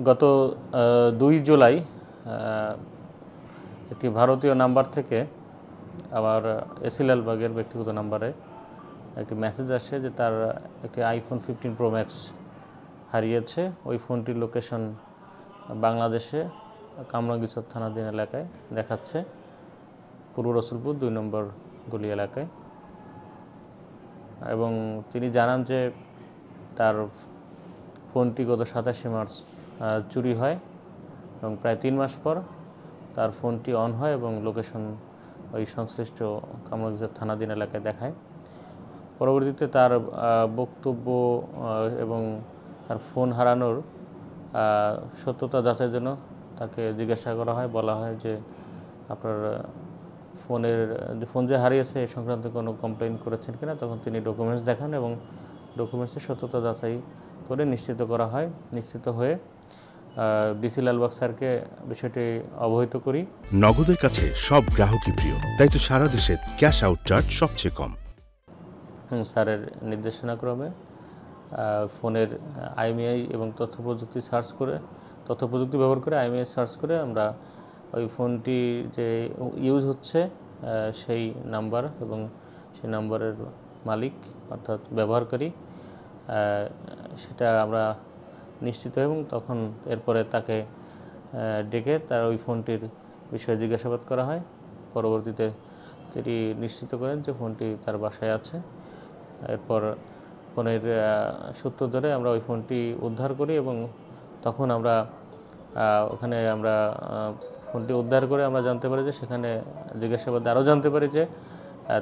গত 2 জুলাই একটি ভারতীয় নাম্বার থেকে আবার এসি লালবাগের ব্যক্তিগত নাম্বারে একটি মেসেজ আসছে যে তার একটি আইফোন 15 প্রো ম্যাক্স হারিয়েছে। ওই ফোনটির লোকেশন বাংলাদেশে কামরাঙ্গীরচর থানাধীন এলাকায় দেখাচ্ছে, পূর্ব রসুলপুর 2 নম্বর গলি এলাকায়। এবং তিনি জানান যে তার ফোনটি গত 27 মার্চ চুরি হয় এবং প্রায় 3 মাস পর তার ফোনটি অন হয় এবং লোকেশন ওই সংশ্লিষ্ট কামরাঙ্গীরচর থানাধীন এলাকায় দেখায়। পরবর্তীতে তার বক্তব্য এবং তার ফোন হারানোর সত্যতা যাচাইয়ের জন্য তাকে জিজ্ঞাসা করা হয়। বলা হয় যে আপনার ফোন যে হারিয়েছে এ সংক্রান্ত কোনো কমপ্লেন করেছেন কিনা। তখন তিনি ডকুমেন্টস দেখান এবং ডকুমেন্টসের সত্যতা যাচাই করে নিশ্চিত করা হয়। নিশ্চিত হয়ে ডিসি লালবাগ স্যারকে বিষয়টি অবহিত করি। নগদের কাছে সব গ্রাহকই প্রিয়, তাই তো সারা দেশে ক্যাশ আউট চার্জ সবচেয়ে কম। স্যারের নির্দেশনাক্রমে ফোনের আইএমইআই এবং তথ্য প্রযুক্তি ব্যবহার করে আইএমইআই সার্চ করে আমরা ওই ফোনটি যে ইউজ হচ্ছে সেই নাম্বার এবং সেই নাম্বারের মালিক অর্থাৎ ব্যবহারকারী সেটা আমরা নিশ্চিত এবং তখন এরপরে তাকে ডেকে তার ওই ফোনটির বিষয়ে জিজ্ঞাসাবাদ করা হয়। পরবর্তীতে তিনি নিশ্চিত করেন যে ফোনটি তার বাসায় আছে। এরপর ফোনের সূত্র ধরে আমরা ওই ফোনটি উদ্ধার করি এবং তখন আমরা ওখানে ফোনটি উদ্ধার করে আমরা জানতে পারি যে সেখানে জিজ্ঞাসাবাদে আরও জানতে পারি যে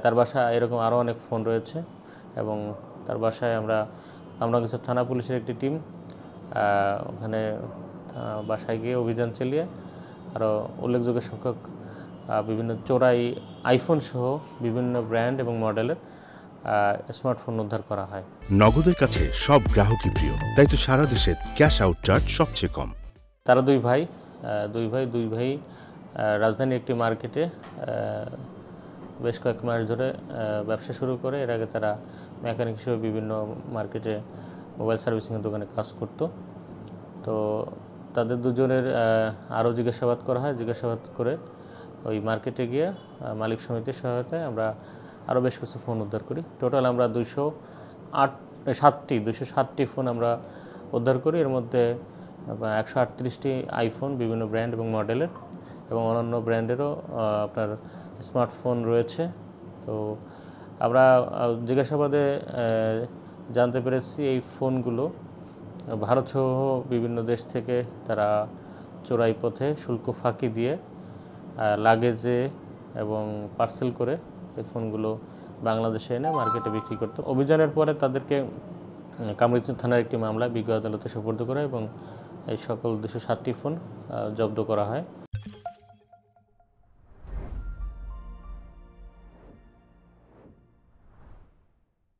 তার বাসায় এরকম আরও অনেক ফোন রয়েছে এবং তার বাসায় আমরা কিছু থানা পুলিশের একটি টিম ওখানে বাসায় গিয়ে অভিযান চালিয়ে আরও উল্লেখযোগ্য সংখ্যক বিভিন্ন চোরাই আইফোন সহ বিভিন্ন ব্র্যান্ড এবং মডেলের স্মার্টফোন উদ্ধার করা হয়। নগদের কাছে সব গ্রাহকই প্রিয়, তাই তো সারা দেশে ক্যাশ আউট চার্জ সবচেয়ে কম। তারা দুই ভাই রাজধানীর একটি মার্কেটে বেশ কয়েক মাস ধরে ব্যবসা শুরু করে। এর আগে তারা মেকানিক হিসেবে বিভিন্ন মার্কেটে মোবাইল সার্ভিসিংয়ের দোকানে কাজ করত। তো তাদের দুজনের আরও জিজ্ঞাসাবাদ করা হয়। জিজ্ঞাসাবাদ করে ওই মার্কেটে গিয়ে মালিক সমিতির সহায়তায় আমরা আরও বেশ কিছু ফোন উদ্ধার করি। টোটাল আমরা 207টি ফোন আমরা উদ্ধার করি। এর মধ্যে 138টি আইফোন বিভিন্ন ব্র্যান্ড এবং মডেলের এবং অন্যান্য ব্র্যান্ডেরও আপনার স্মার্টফোন রয়েছে। তো আমরা জিজ্ঞাসাবাদে জানতে পেরেছি এই ফোনগুলো ভারতসহ বিভিন্ন দেশ থেকে তারা চোরাই পথে শুল্ক ফাঁকি দিয়ে লাগেজে এবং পার্সেল করে এই ফোনগুলো বাংলাদেশে এনে মার্কেটে বিক্রি করত। অভিযানের পরে তাদেরকে কামরাঙ্গীরচর থানার একটি মামলা বিজ্ঞ আদালতে সোপর্দ করা এবং এই সকল 207টি ফোন জব্দ করা হয়।